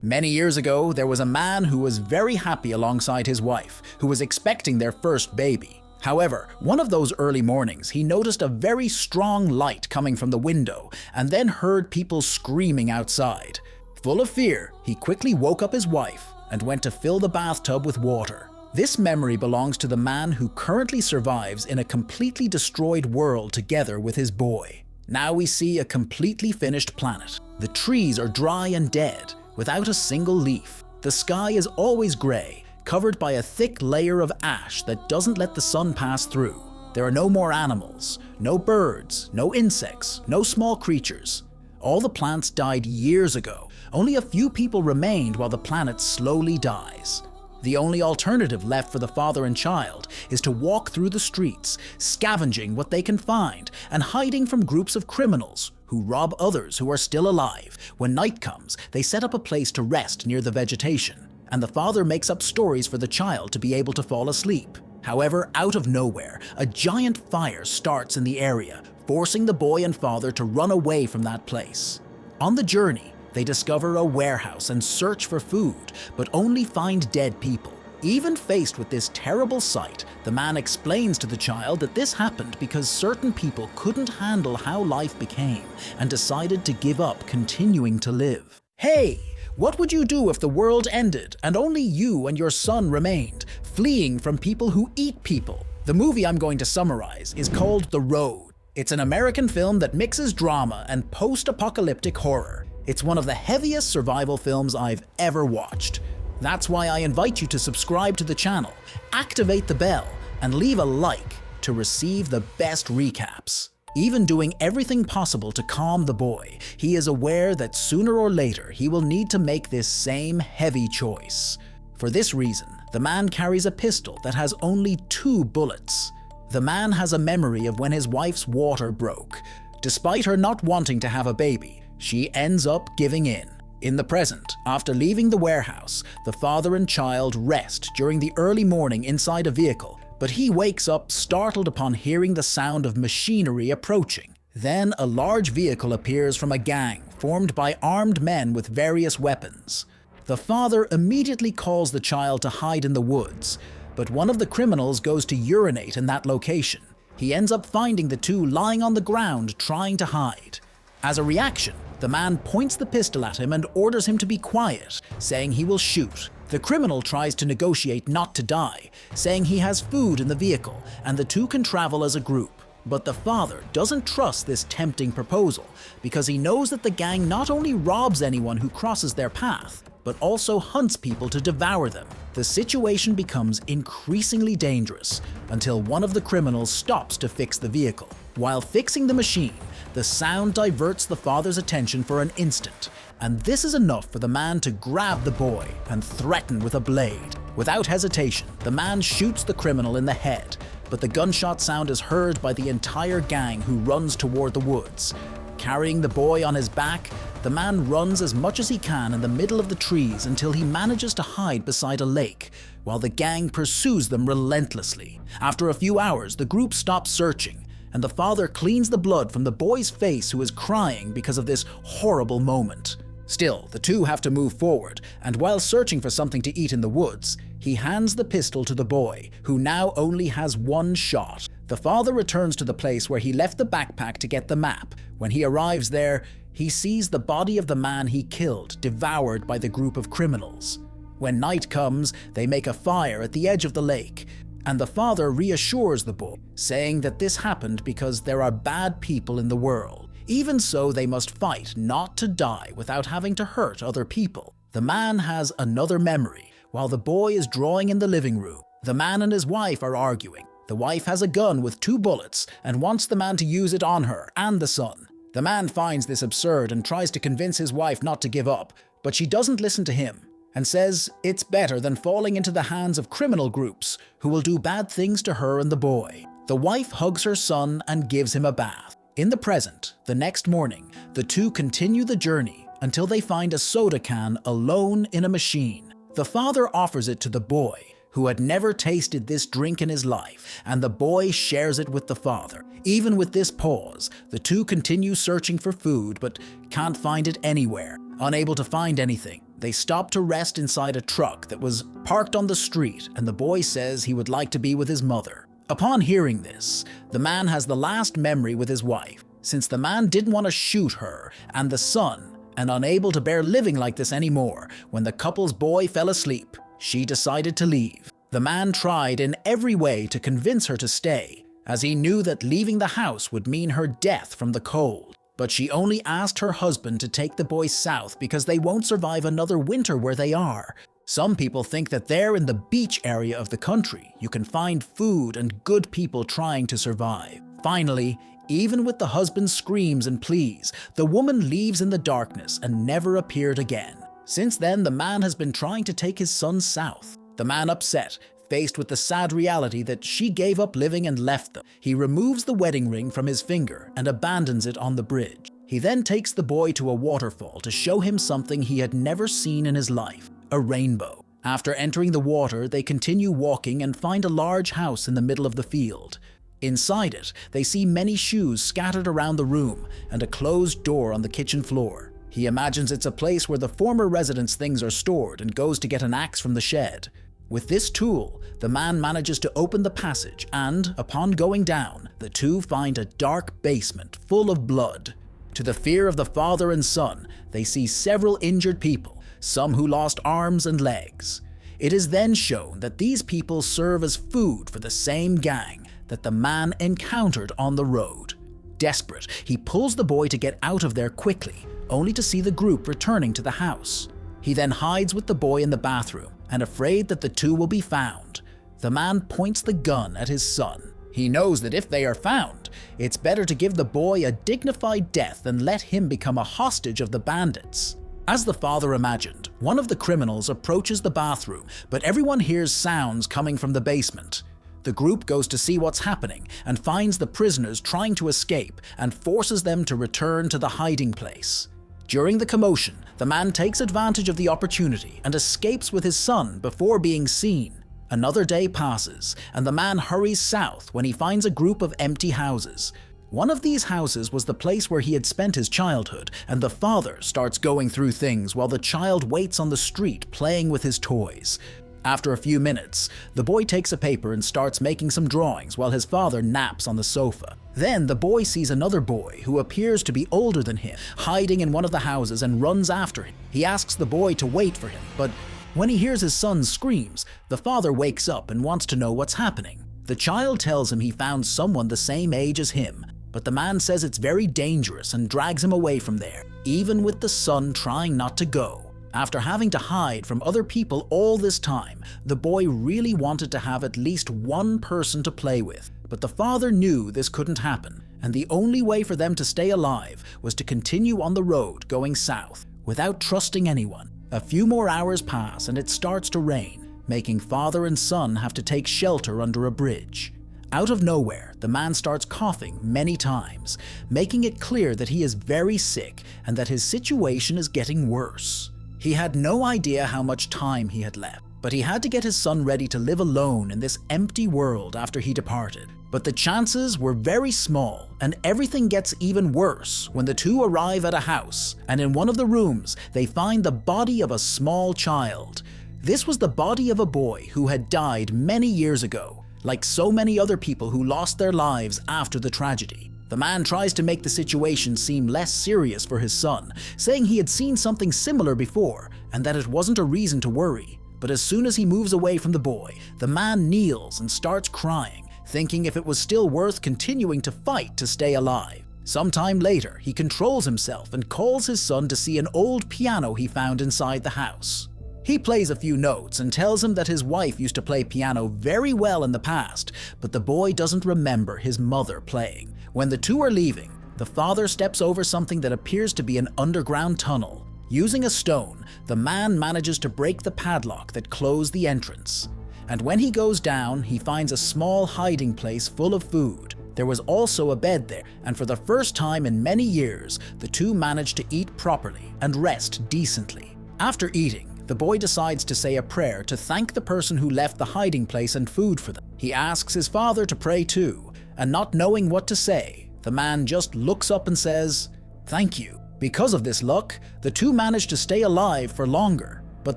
Many years ago, there was a man who was very happy alongside his wife, who was expecting their first baby. However, one of those early mornings, he noticed a very strong light coming from the window and then heard people screaming outside. Full of fear, he quickly woke up his wife and went to fill the bathtub with water. This memory belongs to the man who currently survives in a completely destroyed world together with his boy. Now we see a completely finished planet. The trees are dry and dead, without a single leaf. The sky is always grey, covered by a thick layer of ash that doesn't let the sun pass through. There are no more animals, no birds, no insects, no small creatures. All the plants died years ago. Only a few people remained while the planet slowly dies. The only alternative left for the father and child is to walk through the streets, scavenging what they can find and hiding from groups of criminals who rob others who are still alive. When night comes, they set up a place to rest near the vegetation, and the father makes up stories for the child to be able to fall asleep. However, out of nowhere, a giant fire starts in the area, forcing the boy and father to run away from that place. On the journey, they discover a warehouse and search for food, but only find dead people. Even faced with this terrible sight, the man explains to the child that this happened because certain people couldn't handle how life became and decided to give up continuing to live. Hey! What would you do if the world ended and only you and your son remained, fleeing from people who eat people? The movie I'm going to summarize is called The Road. It's an American film that mixes drama and post-apocalyptic horror. It's one of the heaviest survival films I've ever watched. That's why I invite you to subscribe to the channel, activate the bell, and leave a like to receive the best recaps. Even doing everything possible to calm the boy, he is aware that sooner or later he will need to make this same heavy choice. For this reason, the man carries a pistol that has only 2 bullets. The man has a memory of when his wife's water broke. Despite her not wanting to have a baby, she ends up giving in. In the present, after leaving the warehouse, the father and child rest during the early morning inside a vehicle, but he wakes up startled upon hearing the sound of machinery approaching. Then a large vehicle appears from a gang formed by armed men with various weapons. The father immediately calls the child to hide in the woods, but one of the criminals goes to urinate in that location. He ends up finding the two lying on the ground trying to hide. As a reaction, the man points the pistol at him and orders him to be quiet, saying he will shoot. The criminal tries to negotiate not to die, saying he has food in the vehicle and the two can travel as a group. But the father doesn't trust this tempting proposal because he knows that the gang not only robs anyone who crosses their path, but also hunts people to devour them. The situation becomes increasingly dangerous until one of the criminals stops to fix the vehicle. While fixing the machine, the sound diverts the father's attention for an instant, and this is enough for the man to grab the boy and threaten with a blade. Without hesitation, the man shoots the criminal in the head, but the gunshot sound is heard by the entire gang who runs toward the woods. Carrying the boy on his back, the man runs as much as he can in the middle of the trees until he manages to hide beside a lake, while the gang pursues them relentlessly. After a few hours, the group stops searching, and the father cleans the blood from the boy's face who is crying because of this horrible moment. Still, the two have to move forward, and while searching for something to eat in the woods, he hands the pistol to the boy, who now only has one shot. The father returns to the place where he left the backpack to get the map. When he arrives there, he sees the body of the man he killed devoured by the group of criminals. When night comes, they make a fire at the edge of the lake, and the father reassures the boy, saying that this happened because there are bad people in the world. Even so, they must fight not to die without having to hurt other people. The man has another memory. While the boy is drawing in the living room, the man and his wife are arguing. The wife has a gun with 2 bullets and wants the man to use it on her and the son. The man finds this absurd and tries to convince his wife not to give up, but she doesn't listen to him and says it's better than falling into the hands of criminal groups who will do bad things to her and the boy. The wife hugs her son and gives him a bath. In the present, the next morning, the two continue the journey until they find a soda can alone in a machine. The father offers it to the boy, who had never tasted this drink in his life, and the boy shares it with the father. Even with this pause, the two continue searching for food but can't find it anywhere. Unable to find anything, They stop to rest inside a truck that was parked on the street, and the boy says he would like to be with his mother. Upon hearing this, the man has the last memory with his wife, since the man didn't want to shoot her and the son, and unable to bear living like this anymore. When the couple's boy fell asleep, she decided to leave. The man tried in every way to convince her to stay, as he knew that leaving the house would mean her death from the cold. But she only asked her husband to take the boy south because they won't survive another winter where they are. Some people think that there in the beach area of the country, you can find food and good people trying to survive. Finally, even with the husband's screams and pleas, the woman leaves in the darkness and never appeared again. Since then, the man has been trying to take his son south. The man, upset, faced with the sad reality that she gave up living and left them, he removes the wedding ring from his finger and abandons it on the bridge. He then takes the boy to a waterfall to show him something he had never seen in his life: a rainbow. After entering the water, they continue walking and find a large house in the middle of the field. Inside it, they see many shoes scattered around the room and a closed door on the kitchen floor. He imagines it's a place where the former residents' things are stored and goes to get an axe from the shed. With this tool, the man manages to open the passage and, upon going down, the two find a dark basement full of blood. To the fear of the father and son, they see several injured people, some who lost arms and legs. It is then shown that these people serve as food for the same gang that the man encountered on the road. Desperate, he pulls the boy to get out of there quickly, only to see the group returning to the house. He then hides with the boy in the bathroom, and afraid that the two will be found, the man points the gun at his son. He knows that if they are found, it's better to give the boy a dignified death than let him become a hostage of the bandits. As the father imagined, one of the criminals approaches the bathroom, but everyone hears sounds coming from the basement. The group goes to see what's happening and finds the prisoners trying to escape and forces them to return to the hiding place. During the commotion, the man takes advantage of the opportunity and escapes with his son before being seen. Another day passes, and the man hurries south when he finds a group of empty houses. One of these houses was the place where he had spent his childhood, and the father starts going through things while the child waits on the street playing with his toys. After a few minutes, the boy takes a paper and starts making some drawings while his father naps on the sofa. Then the boy sees another boy who appears to be older than him, hiding in one of the houses and runs after him. He asks the boy to wait for him, but when he hears his son's screams, the father wakes up and wants to know what's happening. The child tells him he found someone the same age as him, but the man says it's very dangerous and drags him away from there, even with the son trying not to go. After having to hide from other people all this time, the boy really wanted to have at least one person to play with, but the father knew this couldn't happen, and the only way for them to stay alive was to continue on the road going south, without trusting anyone. A few more hours pass and it starts to rain, making father and son have to take shelter under a bridge. Out of nowhere, the man starts coughing many times, making it clear that he is very sick and that his situation is getting worse. He had no idea how much time he had left, but he had to get his son ready to live alone in this empty world after he departed. But the chances were very small, and everything gets even worse when the two arrive at a house, and in one of the rooms, they find the body of a small child. This was the body of a boy who had died many years ago, like so many other people who lost their lives after the tragedy. The man tries to make the situation seem less serious for his son, saying he had seen something similar before and that it wasn't a reason to worry. But as soon as he moves away from the boy, the man kneels and starts crying, thinking if it was still worth continuing to fight to stay alive. Sometime later, he controls himself and calls his son to see an old piano he found inside the house. He plays a few notes and tells him that his wife used to play piano very well in the past, but the boy doesn't remember his mother playing. When the two are leaving, the father steps over something that appears to be an underground tunnel. Using a stone, the man manages to break the padlock that closed the entrance. And when he goes down, he finds a small hiding place full of food. There was also a bed there, and for the first time in many years, the two managed to eat properly and rest decently. After eating, the boy decides to say a prayer to thank the person who left the hiding place and food for them. He asks his father to pray too, and not knowing what to say, the man just looks up and says, "Thank you." Because of this luck, the two manage to stay alive for longer, but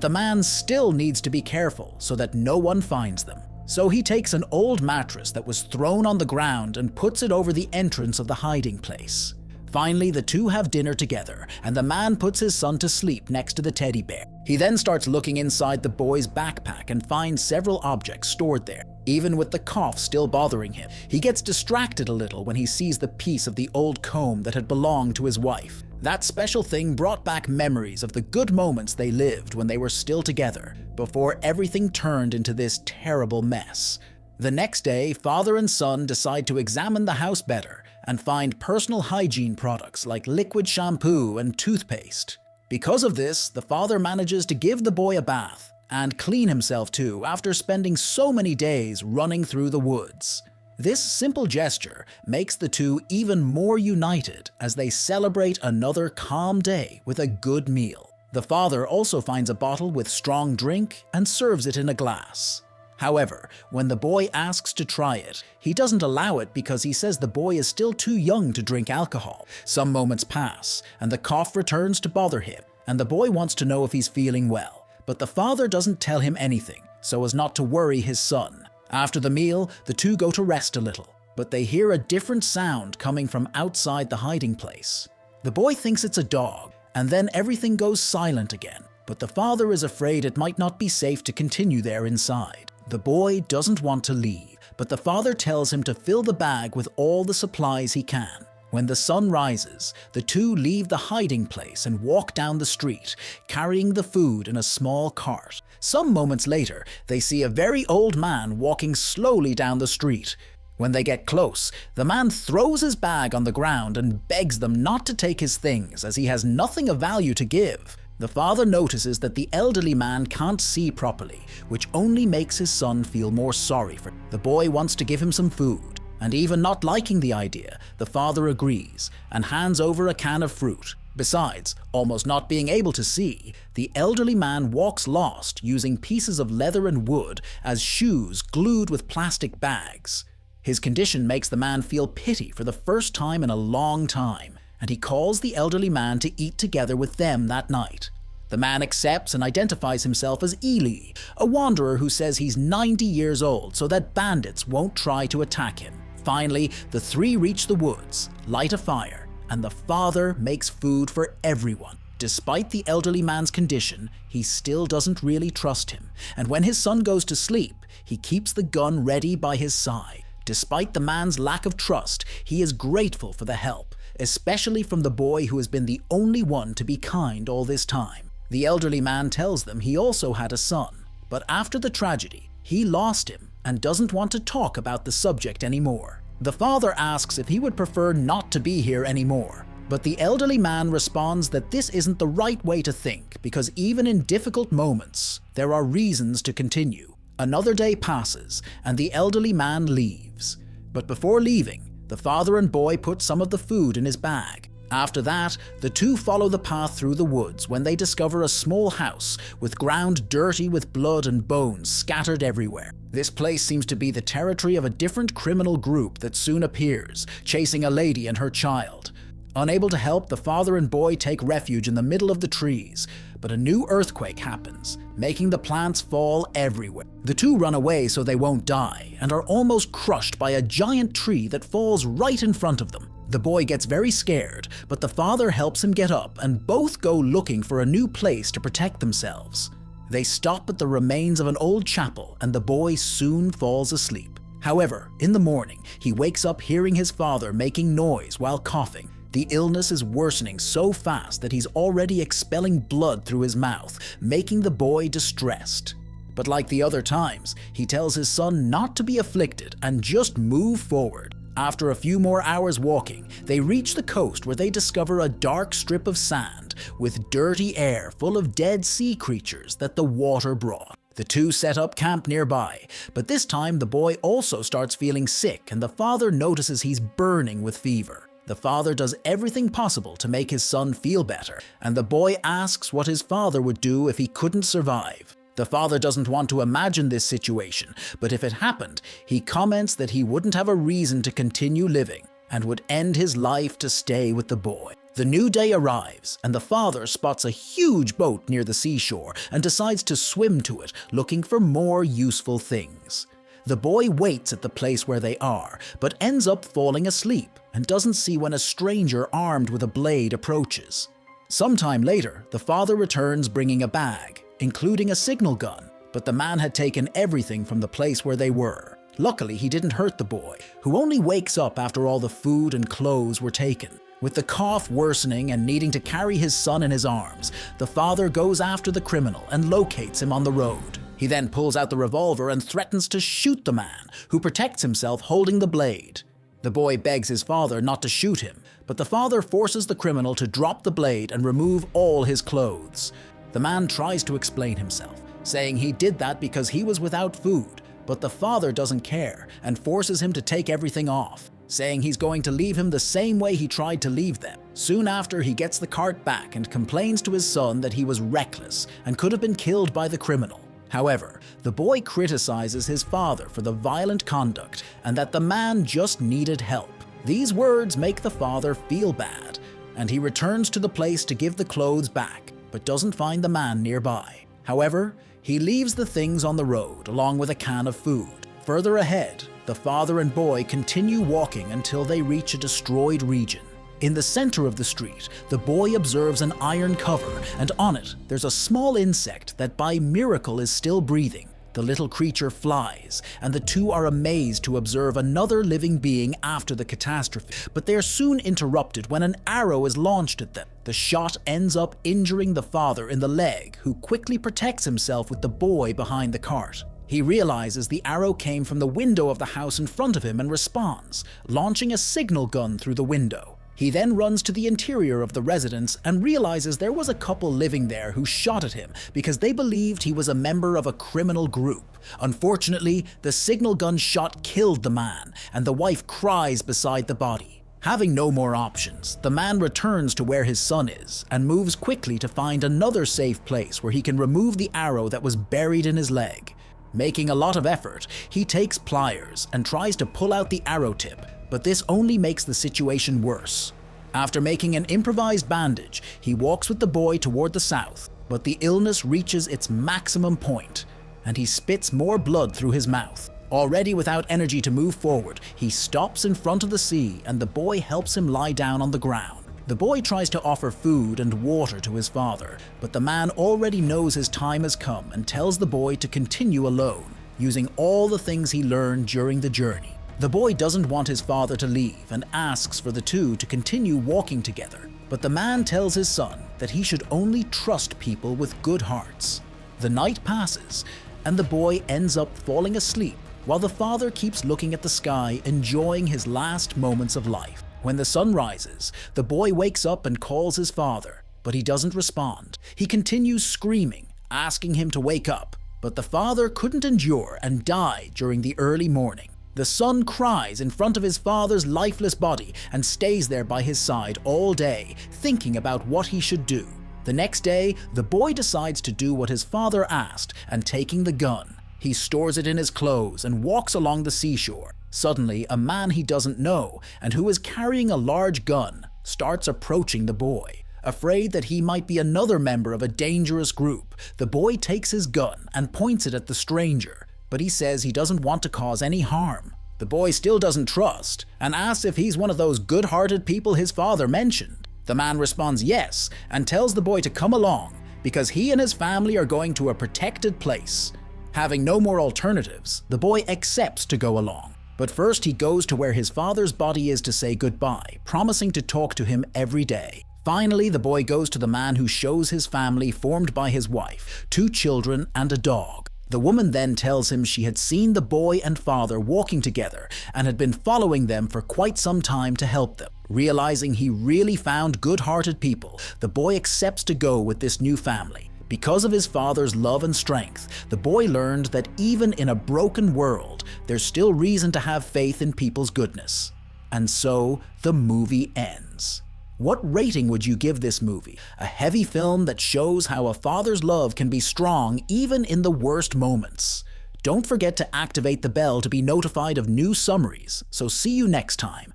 the man still needs to be careful so that no one finds them. So he takes an old mattress that was thrown on the ground and puts it over the entrance of the hiding place. Finally, the two have dinner together, and the man puts his son to sleep next to the teddy bear. He then starts looking inside the boy's backpack and finds several objects stored there. Even with the cough still bothering him, he gets distracted a little when he sees the piece of the old comb that had belonged to his wife. That special thing brought back memories of the good moments they lived when they were still together, before everything turned into this terrible mess. The next day, father and son decide to examine the house better and find personal hygiene products like liquid shampoo and toothpaste. Because of this, the father manages to give the boy a bath and clean himself too after spending so many days running through the woods. This simple gesture makes the two even more united as they celebrate another calm day with a good meal. The father also finds a bottle with strong drink and serves it in a glass. However, when the boy asks to try it, he doesn't allow it because he says the boy is still too young to drink alcohol. Some moments pass, and the cough returns to bother him, and the boy wants to know if he's feeling well. But the father doesn't tell him anything, so as not to worry his son. After the meal, the two go to rest a little, but they hear a different sound coming from outside the hiding place. The boy thinks it's a dog, and then everything goes silent again, but the father is afraid it might not be safe to continue there inside. The boy doesn't want to leave, but the father tells him to fill the bag with all the supplies he can. When the sun rises, the two leave the hiding place and walk down the street, carrying the food in a small cart. Some moments later, they see a very old man walking slowly down the street. When they get close, the man throws his bag on the ground and begs them not to take his things as he has nothing of value to give. The father notices that the elderly man can't see properly, which only makes his son feel more sorry for him. The boy wants to give him some food, and even not liking the idea, the father agrees and hands over a can of fruit. Besides, almost not being able to see, the elderly man walks lost using pieces of leather and wood as shoes glued with plastic bags. His condition makes the man feel pity for the first time in a long time, and he calls the elderly man to eat together with them that night. The man accepts and identifies himself as Ely, a wanderer who says he's 90 years old so that bandits won't try to attack him. Finally, the three reach the woods, light a fire, and the father makes food for everyone. Despite the elderly man's condition, he still doesn't really trust him, and when his son goes to sleep, he keeps the gun ready by his side. Despite the man's lack of trust, he is grateful for the help, especially from the boy who has been the only one to be kind all this time. The elderly man tells them he also had a son, but after the tragedy, he lost him and doesn't want to talk about the subject anymore. The father asks if he would prefer not to be here anymore, but the elderly man responds that this isn't the right way to think because even in difficult moments, there are reasons to continue. Another day passes and the elderly man leaves, but before leaving, the father and boy put some of the food in his bag. After that, the two follow the path through the woods when they discover a small house with ground dirty with blood and bones scattered everywhere. This place seems to be the territory of a different criminal group that soon appears, chasing a lady and her child. Unable to help, the father and boy take refuge in the middle of the trees, but a new earthquake happens, making the plants fall everywhere. The two run away so they won't die, and are almost crushed by a giant tree that falls right in front of them. The boy gets very scared, but the father helps him get up, and both go looking for a new place to protect themselves. They stop at the remains of an old chapel, and the boy soon falls asleep. However, in the morning, he wakes up hearing his father making noise while coughing. The illness is worsening so fast that he's already expelling blood through his mouth, making the boy distressed. But like the other times, he tells his son not to be afflicted and just move forward. After a few more hours walking, they reach the coast where they discover a dark strip of sand with dirty air full of dead sea creatures that the water brought. The two set up camp nearby, but this time the boy also starts feeling sick and the father notices he's burning with fever. The father does everything possible to make his son feel better, and the boy asks what his father would do if he couldn't survive. The father doesn't want to imagine this situation, but if it happened, he comments that he wouldn't have a reason to continue living and would end his life to stay with the boy. The new day arrives, and the father spots a huge boat near the seashore and decides to swim to it, looking for more useful things. The boy waits at the place where they are, but ends up falling asleep and doesn't see when a stranger armed with a blade approaches. Sometime later, the father returns bringing a bag, including a signal gun, but the man had taken everything from the place where they were. Luckily, he didn't hurt the boy, who only wakes up after all the food and clothes were taken. With the cough worsening and needing to carry his son in his arms, the father goes after the criminal and locates him on the road. He then pulls out the revolver and threatens to shoot the man, who protects himself holding the blade. The boy begs his father not to shoot him, but the father forces the criminal to drop the blade and remove all his clothes. The man tries to explain himself, saying he did that because he was without food, but the father doesn't care and forces him to take everything off, saying he's going to leave him the same way he tried to leave them. Soon after, he gets the cart back and complains to his son that he was reckless and could have been killed by the criminal. However, the boy criticizes his father for the violent conduct and that the man just needed help. These words make the father feel bad, and he returns to the place to give the clothes back, but doesn't find the man nearby. However, he leaves the things on the road along with a can of food. Further ahead, the father and boy continue walking until they reach a destroyed region. In the center of the street, the boy observes an iron cover, and on it, there's a small insect that by miracle is still breathing. The little creature flies, and the two are amazed to observe another living being after the catastrophe, but they are soon interrupted when an arrow is launched at them. The shot ends up injuring the father in the leg, who quickly protects himself with the boy behind the cart. He realizes the arrow came from the window of the house in front of him and responds, launching a signal gun through the window. He then runs to the interior of the residence and realizes there was a couple living there who shot at him because they believed he was a member of a criminal group. Unfortunately, the signal gun shot killed the man, and the wife cries beside the body. Having no more options, the man returns to where his son is and moves quickly to find another safe place where he can remove the arrow that was buried in his leg. Making a lot of effort, he takes pliers and tries to pull out the arrow tip, but this only makes the situation worse. After making an improvised bandage, he walks with the boy toward the south, but the illness reaches its maximum point, and he spits more blood through his mouth. Already without energy to move forward, he stops in front of the sea, and the boy helps him lie down on the ground. The boy tries to offer food and water to his father, but the man already knows his time has come and tells the boy to continue alone, using all the things he learned during the journey. The boy doesn't want his father to leave and asks for the two to continue walking together, but the man tells his son that he should only trust people with good hearts. The night passes, and the boy ends up falling asleep while the father keeps looking at the sky, enjoying his last moments of life. When the sun rises, the boy wakes up and calls his father, but he doesn't respond. He continues screaming, asking him to wake up, but the father couldn't endure and died during the early morning. The son cries in front of his father's lifeless body and stays there by his side all day, thinking about what he should do. The next day, the boy decides to do what his father asked and taking the gun. He stores it in his clothes and walks along the seashore. Suddenly, a man he doesn't know and who is carrying a large gun starts approaching the boy. Afraid that he might be another member of a dangerous group, the boy takes his gun and points it at the stranger, but he says he doesn't want to cause any harm. The boy still doesn't trust and asks if he's one of those good-hearted people his father mentioned. The man responds yes and tells the boy to come along because he and his family are going to a protected place. Having no more alternatives, the boy accepts to go along. But first he goes to where his father's body is to say goodbye, promising to talk to him every day. Finally, the boy goes to the man who shows his family formed by his wife, 2 children and a dog. The woman then tells him she had seen the boy and father walking together and had been following them for quite some time to help them. Realizing he really found good-hearted people, the boy accepts to go with this new family. Because of his father's love and strength, the boy learned that even in a broken world, there's still reason to have faith in people's goodness. And so, the movie ends. What rating would you give this movie? A heavy film that shows how a father's love can be strong even in the worst moments. Don't forget to activate the bell to be notified of new summaries, so see you next time.